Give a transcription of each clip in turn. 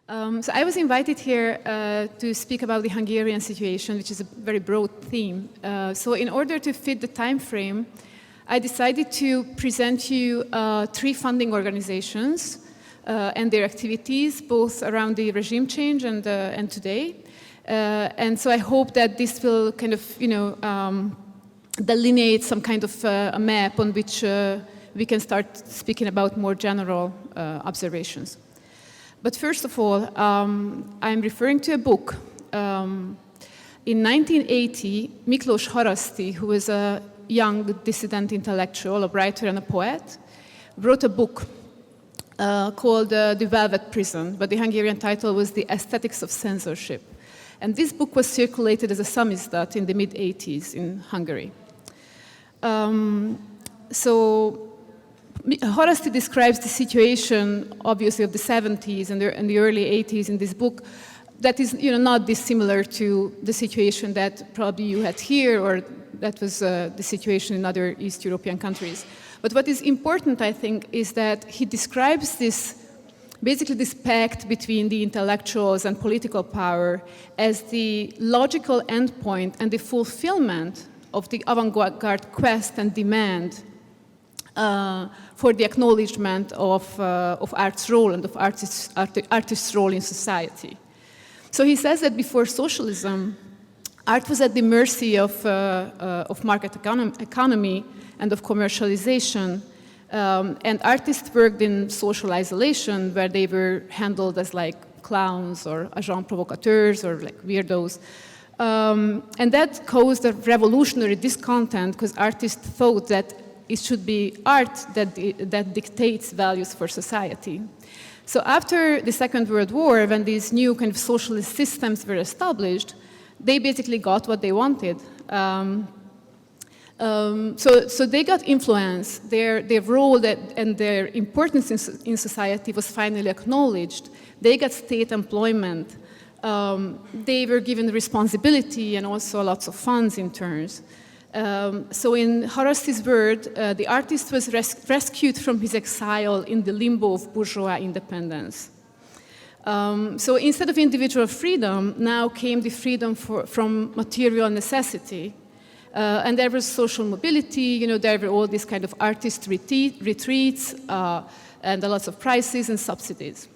So I was invited here to speak about the Hungarian situation, which is a very broad theme. So in order to fit the time frame, I decided to present you 3 funding organizations and their activities, both around the regime change and today. And so I hope that this will kind of, delineate some kind of a map on which we can start speaking about more general observations. But first of all, I'm referring to a book. In 1980, Miklós Haraszti, who was a young dissident intellectual, a writer and a poet, wrote a book called The Velvet Prison, but the Hungarian title was The Aesthetics of Censorship. And this book was circulated as a samizdat in the mid-80s in Hungary. So Haraszti describes the situation, obviously, of the 70s and the early 80s in this book that is not dissimilar to the situation that probably you had here or that was the situation in other East European countries. But what is important, I think, is that he describes basically this pact between the intellectuals and political power as the logical endpoint and the fulfillment of the avant-garde quest and demand for the acknowledgement of art's role and of artist's role in society. So he says that before socialism, art was at the mercy of market economy and of commercialization, and artists worked in social isolation where they were handled as like clowns or agents provocateurs or like weirdos. And that caused a revolutionary discontent because artists thought that it should be art that dictates values for society. So after the Second World War, when these new kind of socialist systems were established, they basically got what they wanted. So they got influence. Their role and their importance in society was finally acknowledged. They got state employment. They were given responsibility and also lots of funds in turns. So in Haraszti's word, the artist was rescued from his exile in the limbo of bourgeois independence. So instead of individual freedom, now came the freedom from material necessity. And there was social mobility, there were all these kind of artist retreats and lots of prizes and subsidies.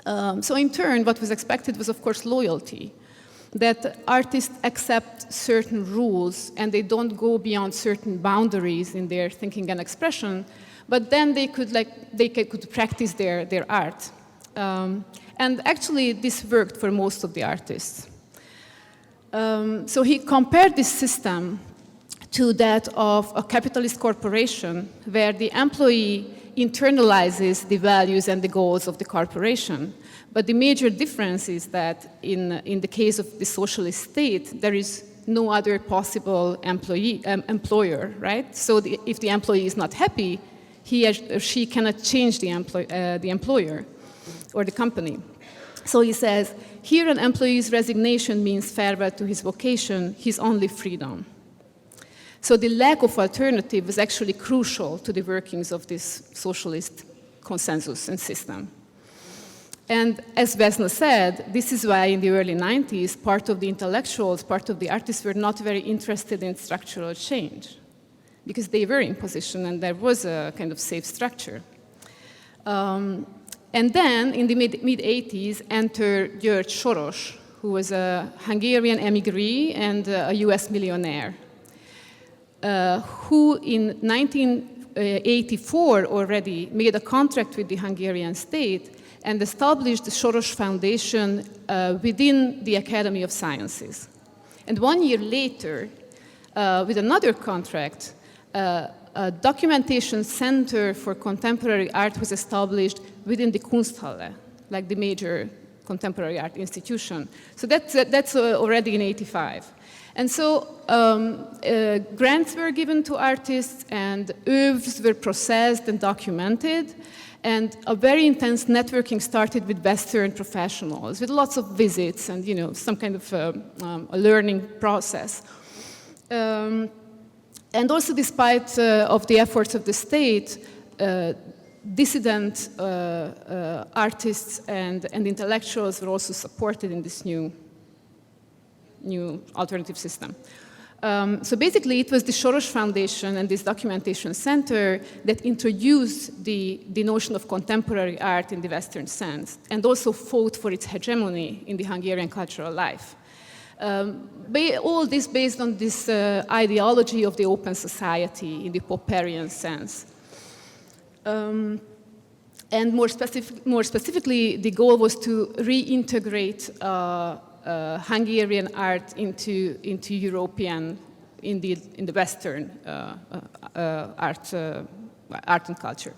So in turn, what was expected was, of course, loyalty. That artists accept certain rules and they don't go beyond certain boundaries in their thinking and expression, but then they could practice their art. And actually, this worked for most of the artists. So he compared this system to that of a capitalist corporation where the employee internalizes the values and the goals of the corporation. But the major difference is that in the case of the socialist state, there is no other possible employer, right? So if the employee is not happy, he or she cannot change the employer or the company. So he says, here an employee's resignation means farewell to his vocation, his only freedom. So the lack of alternative was actually crucial to the workings of this socialist consensus and system. And as Vesna said, this is why in the early 90s, part of the intellectuals, part of the artists were not very interested in structural change because they were in position and there was a kind of safe structure. And then in the mid-80s entered György Soros, who was a Hungarian emigre and a US millionaire, who in 1984 already made a contract with the Hungarian state and established the Soros Foundation within the Academy of Sciences. And 1 year later, with another contract, a documentation center for contemporary art was established within the Kunsthalle, like the major contemporary art institution. So that's already in 85. And so grants were given to artists and oeuvres were processed and documented. And a very intense networking started with Western professionals, with lots of visits and some kind of a learning process. And also, despite of the efforts of the state, dissident artists and intellectuals were also supported in this new alternative system. So basically, it was the Soros Foundation and this documentation center that introduced the notion of contemporary art in the Western sense, and also fought for its hegemony in the Hungarian cultural life. All this based on this ideology of the open society in the Popperian sense. And more specifically, the goal was to reintegrate Hungarian art into European, in the Western art and culture.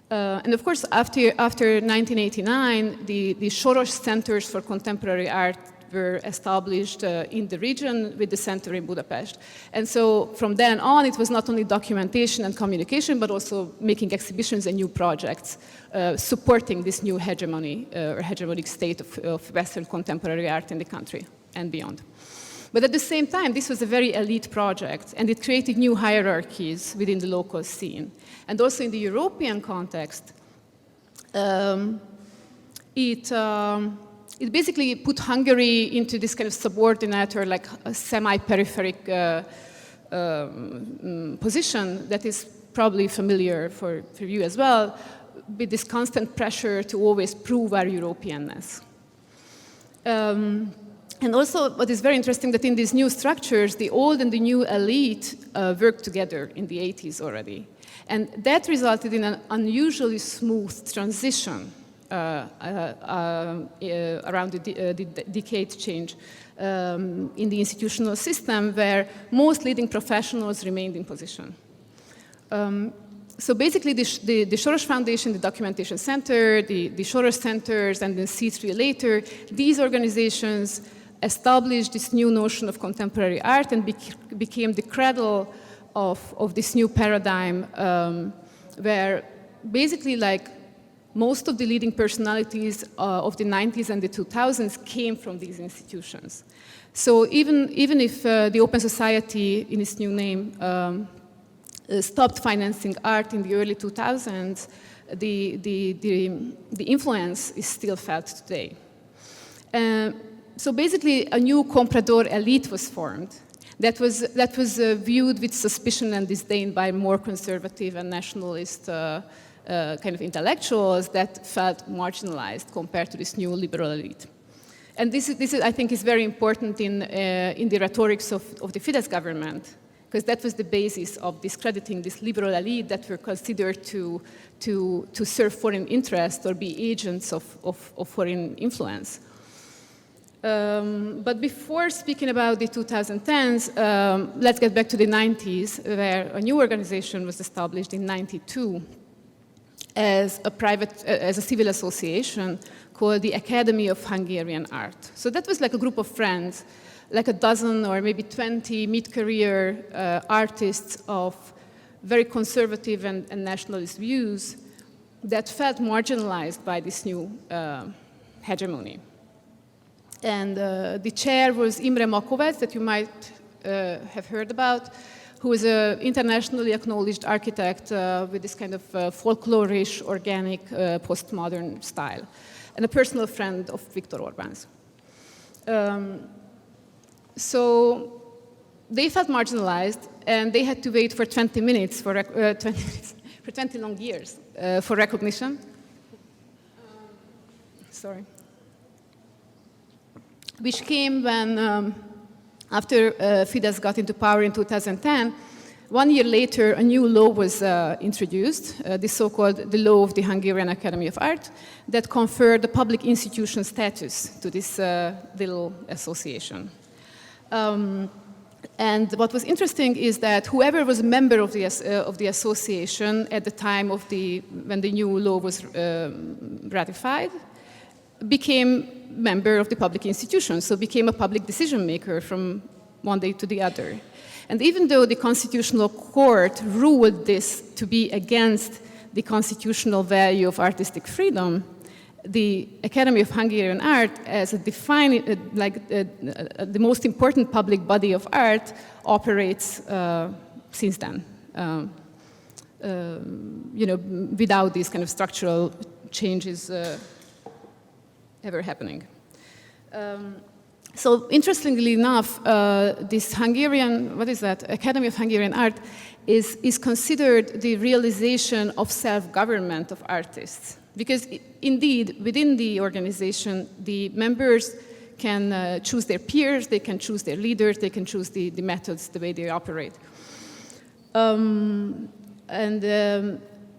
And of course, after 1989, the Soros Centers for Contemporary Art were established in the region with the center in Budapest. And so from then on, it was not only documentation and communication, but also making exhibitions and new projects supporting this new hegemony or hegemonic state of Western contemporary art in the country and beyond. But at the same time, this was a very elite project, and it created new hierarchies within the local scene. And also in the European context, it basically put Hungary into this kind of subordinate or like a semi-peripheric position that is probably familiar for you as well, with this constant pressure to always prove our Europeanness. And also, what is very interesting that in these new structures, the old and the new elite worked together in the 80s already. And that resulted in an unusually smooth transition around the decade change in the institutional system, where most leading professionals remained in position. So basically, the Soros Foundation, the Documentation Center, the Soros Centers, and then C3 later, these organizations established this new notion of contemporary art and became the cradle of this new paradigm, where basically, like, most of the leading personalities of the 90s and the 2000s came from these institutions. So even if the Open Society, in its new name, stopped financing art in the early 2000s, the influence is still felt today. So basically, a new comprador elite was formed that was viewed with suspicion and disdain by more conservative and nationalist kind of intellectuals that felt marginalized compared to this new liberal elite. And this is I think, is very important in the rhetorics of the Fidesz government, because that was the basis of discrediting this liberal elite that were considered to serve foreign interests or be agents of foreign influence. But before speaking about the 2010s, let's get back to the 90s, where a new organization was established in '92 as a civil association called the Academy of Hungarian Art. So that was like a group of friends, like a dozen or maybe 20 mid-career artists of very conservative and nationalist views that felt marginalized by this new hegemony. And the chair was Imre Makovec, that you might have heard about, who is an internationally acknowledged architect with this kind of folklorish, organic, postmodern style, and a personal friend of Viktor Orbán's. So they felt marginalized, and they had to wait for 20 minutes, for 20 long years for recognition. Sorry. Which came when, after Fidesz got into power in 2010, 1 year later, a new law was introduced, the so-called the Law of the Hungarian Academy of Art, that conferred the public institution status to this little association. And what was interesting is that whoever was a member of the association at the time of when the new law was ratified became member of the public institution, so became a public decision maker from one day to the other. And even though the Constitutional Court ruled this to be against the constitutional value of artistic freedom, the Academy of Hungarian Art, as a the most important public body of art, operates since then. without these kind of structural changes ever happening. So interestingly enough, this Hungarian, Academy of Hungarian Art is considered the realization of self-government of artists. Because indeed, within the organization, the members can choose their peers, they can choose their leaders, they can choose the methods, the way they operate.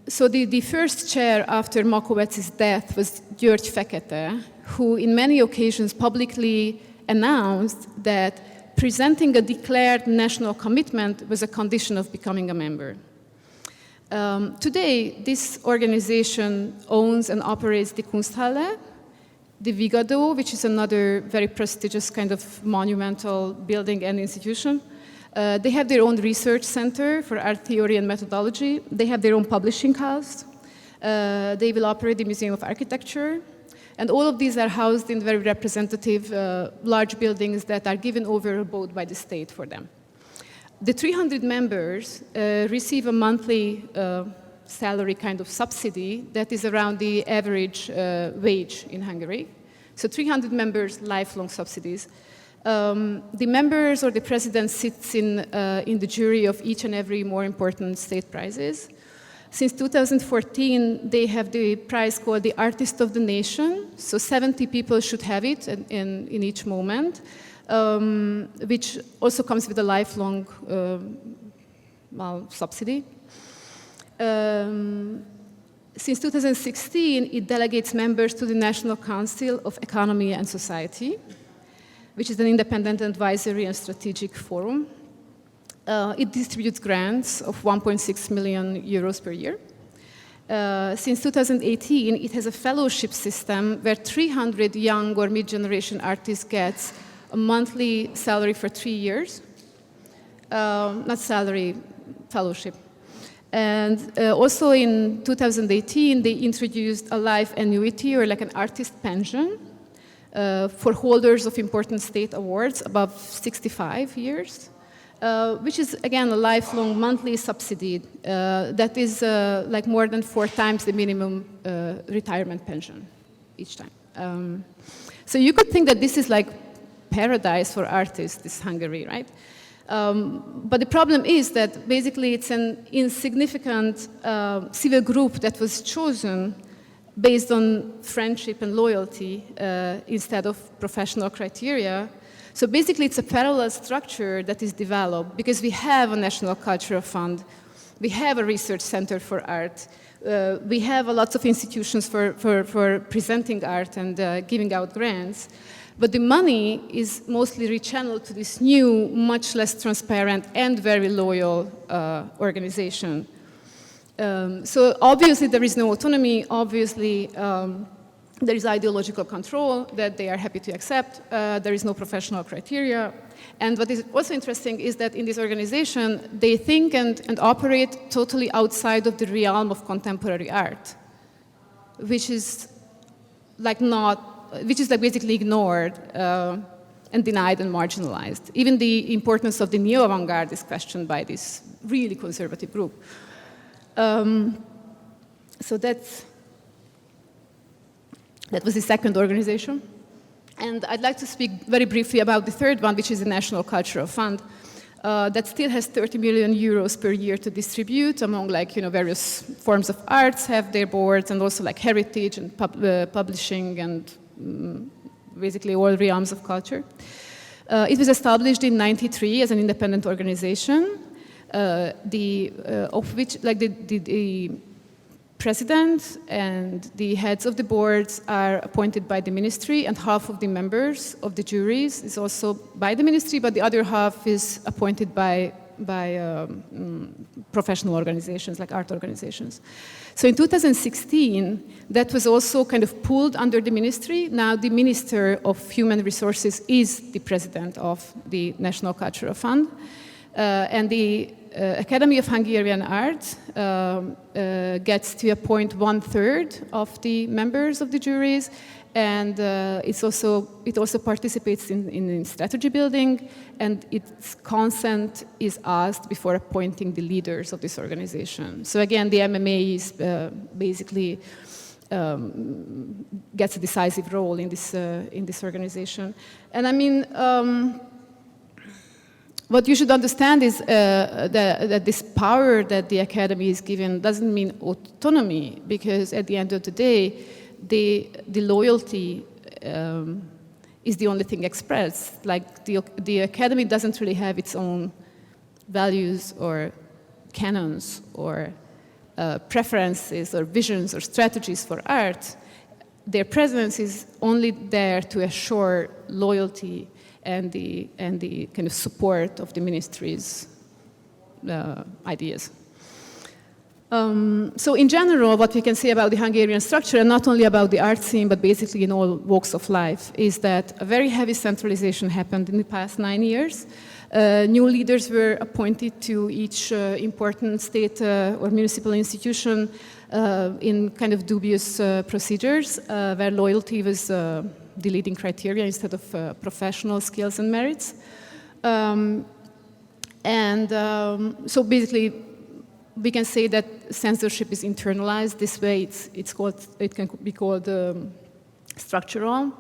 So the first chair after Makovec's death was György Fekete, who in many occasions publicly announced that presenting a declared national commitment was a condition of becoming a member. Today, this organization owns and operates the Kunsthalle, the Vigadó, which is another very prestigious kind of monumental building and institution. They have their own research center for art theory and methodology. They have their own publishing house. They will operate the Museum of Architecture. And all of these are housed in very representative large buildings that are given over both by the state for them. The 300 members receive a monthly salary kind of subsidy that is around the average wage in Hungary. So 300 members, lifelong subsidies. The members or the president sits in the jury of each and every more important state prizes. Since 2014, they have the prize called the Artist of the Nation. So 70 people should have it in each moment, which also comes with a lifelong subsidy. Since 2016, it delegates members to the National Council of Economy and Society, which is an independent advisory and strategic forum. It distributes grants of 1.6 million euros per year. Since 2018, it has a fellowship system where 300 young or mid-generation artists get a monthly salary for 3 years. Not salary, fellowship. And also in 2018, they introduced a life annuity or like an artist pension for holders of important state awards above 65 years. Which is, again, a lifelong monthly subsidy that is like more than 4 times the minimum retirement pension each time. So you could think that this is like paradise for artists, this Hungary, right? But the problem is that basically it's an insignificant civil group that was chosen based on friendship and loyalty instead of professional criteria. So basically, it's a parallel structure that is developed because we have a National Cultural Fund, we have a research center for art, we have lots of institutions for presenting art and giving out grants, but the money is mostly rechanneled to this new, much less transparent and very loyal organization. So obviously, there is no autonomy, obviously, there is ideological control that they are happy to accept. There is no professional criteria. And what is also interesting is that in this organization, they think and operate totally outside of the realm of contemporary art, which is like basically ignored and denied and marginalized. Even the importance of the neo-avant-garde is questioned by this really conservative group. So that was the second organization. And I'd like to speak very briefly about the third one, which is the National Cultural Fund, that still has 30 million euros per year to distribute among various forms of arts, have their boards, and also like heritage and publishing and basically all realms of culture. It was established in '93 as an independent organization, of which the president and the heads of the boards are appointed by the ministry, and half of the members of the juries is also by the ministry, but the other half is appointed by professional organizations, like art organizations. So in 2016, that was also kind of pulled under the ministry. Now the Minister of Human Resources is the president of the National Cultural Fund, and the Academy of Hungarian Art gets to appoint 1/3 of the members of the juries, And it also participates in strategy building, and its consent is asked before appointing the leaders of this organization. So again, the MMA is basically gets a decisive role in this organization. And I mean, what you should understand is that this power that the Academy is given doesn't mean autonomy, because at the end of the day, the loyalty is the only thing expressed. Like the Academy doesn't really have its own values or canons or preferences or visions or strategies for art. Their presence is only there to assure loyalty and the kind of support of the ministry's ideas. So in general, what we can say about the Hungarian structure, and not only about the art scene, but basically in all walks of life, is that a very heavy centralization happened in the past 9 years. New leaders were appointed to each important state or municipal institution in kind of dubious procedures, where loyalty was the leading criteria instead of professional skills and merits. So basically, we can say that censorship is internalized. This way, it can be called structural.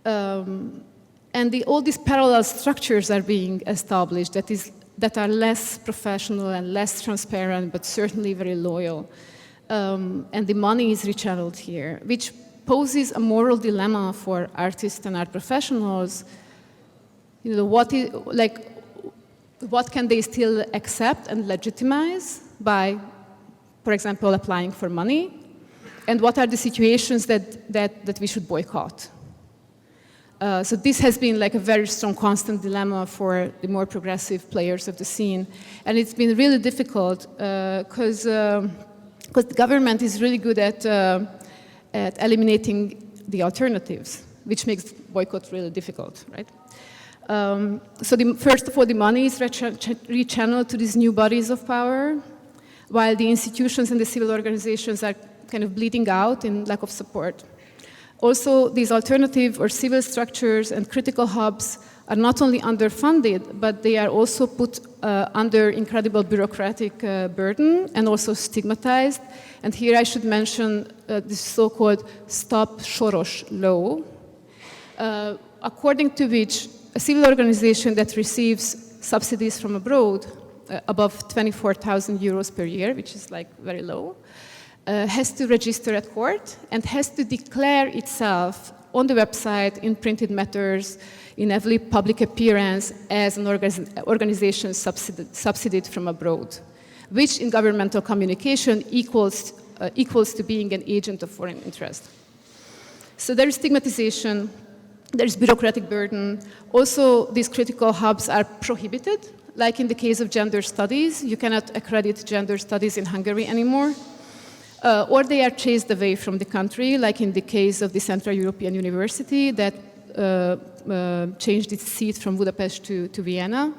And all these parallel structures are being established that are less professional and less transparent, but certainly very loyal. And the money is rechanneled here, which poses a moral dilemma for artists and art professionals. You know, what can they still accept and legitimize by, for example, applying for money? And what are the situations that we should boycott? So this has been like a very strong, constant dilemma for the more progressive players of the scene. And it's been really difficult because the government is really good at eliminating the alternatives, which makes boycott really difficult, right? So first of all, the money is rechanneled to these new bodies of power, while the institutions and the civil organizations are kind of bleeding out in lack of support. Also, these alternative or civil structures and critical hubs are not only underfunded, but they are also put under incredible bureaucratic burden and also stigmatized. And here I should mention this so-called Stop Soros law, according to which a civil organization that receives subsidies from abroad above 24,000 euros per year, which is like very low, has to register at court and has to declare itself on the website, in printed matters, in every public appearance as an organization subsidized from abroad, which in governmental communication equals to being an agent of foreign interest. So there is stigmatization, there is bureaucratic burden. Also, these critical hubs are prohibited, like in the case of gender studies. You cannot accredit gender studies in Hungary anymore. Or they are chased away from the country, like in the case of the Central European University that changed its seat from Budapest to Vienna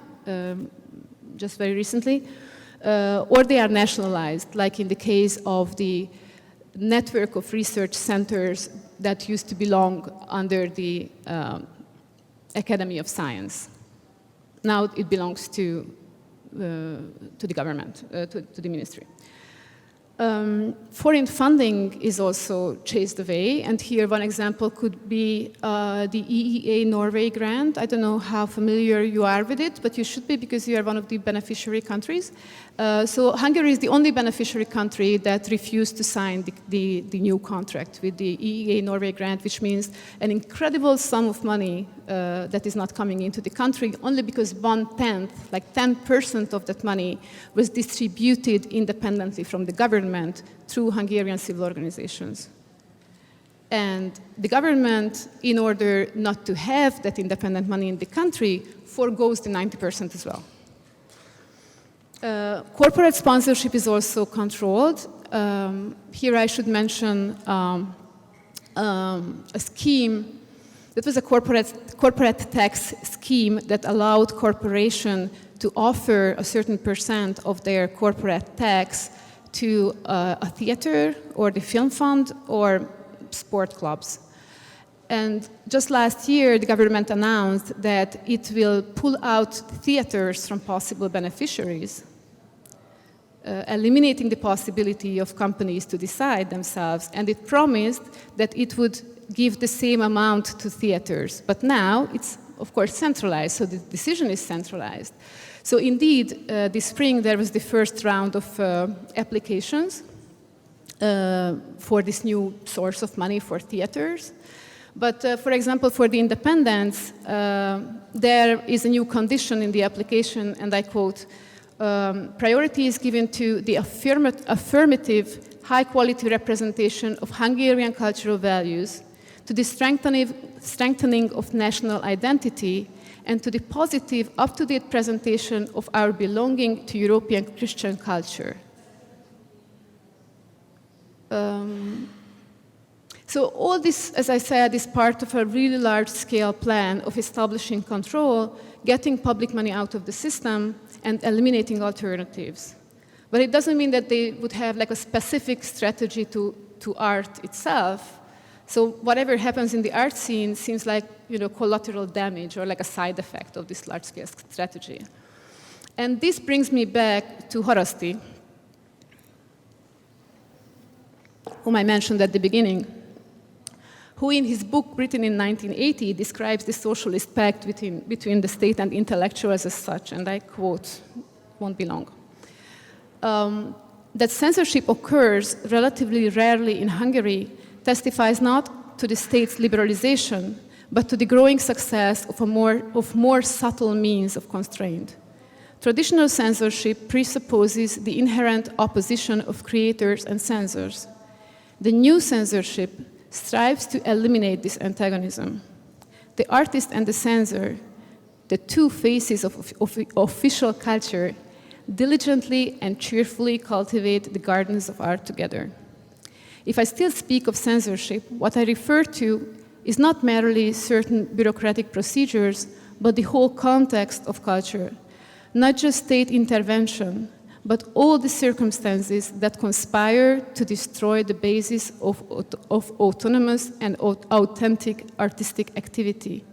just very recently. Or they are nationalized, like in the case of the network of research centers that used to belong under the Academy of Science. Now it belongs to the government, to the ministry. Foreign funding is also chased away, and here one example could be the EEA Norway grant. I don't know how familiar you are with it, but you should be because you are one of the beneficiary countries. So Hungary is the only beneficiary country that refused to sign the new contract with the EEA Norway grant, which means an incredible sum of money that is not coming into the country only because 1/10, like 10% of that money was distributed independently from the government through Hungarian civil organizations. And the government, in order not to have that independent money in the country, forgoes the 90% as well. Corporate sponsorship is also controlled. Here I should mention a scheme that was a corporate tax scheme that allowed corporation to offer a certain percent of their corporate tax to a theater or the film fund or sport clubs. And just last year, the government announced that it will pull out theaters from possible beneficiaries, eliminating the possibility of companies to decide themselves. And it promised that it would give the same amount to theaters. But now it's, of course, centralized, so the decision is centralized. So indeed, this spring, there was the first round of applications for this new source of money for theaters. But for example, for the independents, there is a new condition in the application, and I quote, priority is given to the affirmative, high-quality representation of Hungarian cultural values, to the strengthening of national identity, and to the positive, up-to-date presentation of our belonging to European Christian culture. So all this, as I said, is part of a really large-scale plan of establishing control, getting public money out of the system, and eliminating alternatives. But it doesn't mean that they would have like a specific strategy to art itself. So whatever happens in the art scene seems like, you know, collateral damage or like a side effect of this large-scale strategy. And this brings me back to Haraszti, whom I mentioned at the beginning, who in his book written in 1980 describes the socialist pact between the state and intellectuals as such, and I quote, won't be long, that censorship occurs relatively rarely in Hungary testifies not to the state's liberalization, but to the growing success of more subtle means of constraint. Traditional censorship presupposes the inherent opposition of creators and censors. The new censorship strives to eliminate this antagonism. The artist and the censor, the two faces of official culture, diligently and cheerfully cultivate the gardens of art together. If I still speak of censorship, what I refer to is not merely certain bureaucratic procedures, but the whole context of culture, not just state intervention, but all the circumstances that conspire to destroy the basis of autonomous and authentic artistic activity.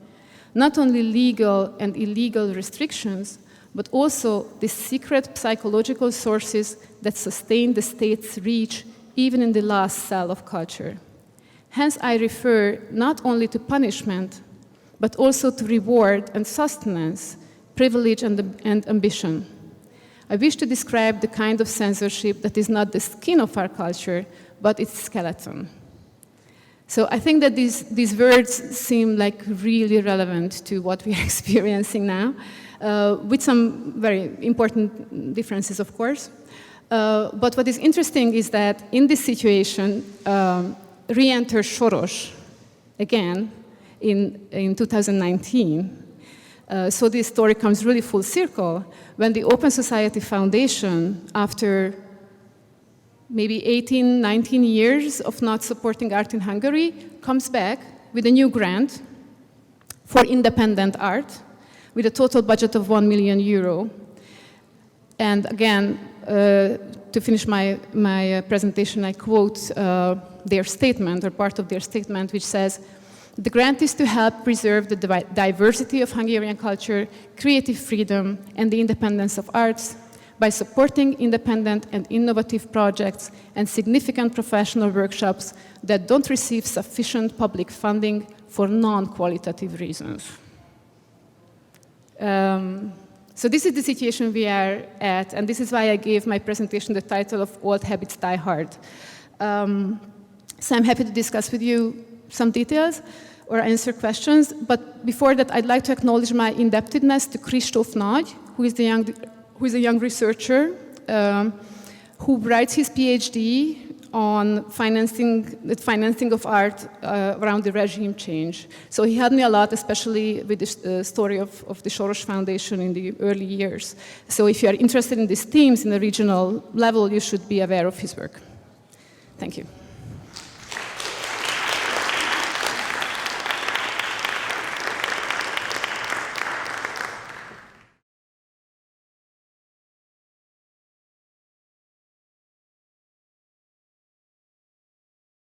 Not only legal and illegal restrictions, but also the secret psychological sources that sustain the state's reach even in the last cell of culture. Hence, I refer not only to punishment, but also to reward and sustenance, privilege and ambition. I wish to describe the kind of censorship that is not the skin of our culture, but its skeleton. So I think that these words seem like really relevant to what we are experiencing now, with some very important differences, of course. But what is interesting is that in this situation, re-enters Soros again in 2019. So this story comes really full circle when the Open Society Foundation, after maybe 18, 19 years of not supporting art in Hungary, comes back with a new grant for independent art with a total budget of €1 million. And again, to finish my presentation, I quote their statement, or part of their statement, which says, "The grant is to help preserve the diversity of Hungarian culture, creative freedom, and the independence of arts by supporting independent and innovative projects and significant professional workshops that don't receive sufficient public funding for non-qualitative reasons." So this is the situation we are at, and this is why I gave my presentation the title of Old Habits Die Hard. So I'm happy to discuss with you some details or answer questions, but before that I'd like to acknowledge my indebtedness to Kristóf Nagy, who is a young researcher who writes his PhD on the financing of art around the regime change. So he helped me a lot, especially with the story of the Soros Foundation in the early years. So if you are interested in these themes in a regional level, you should be aware of his work. Thank you.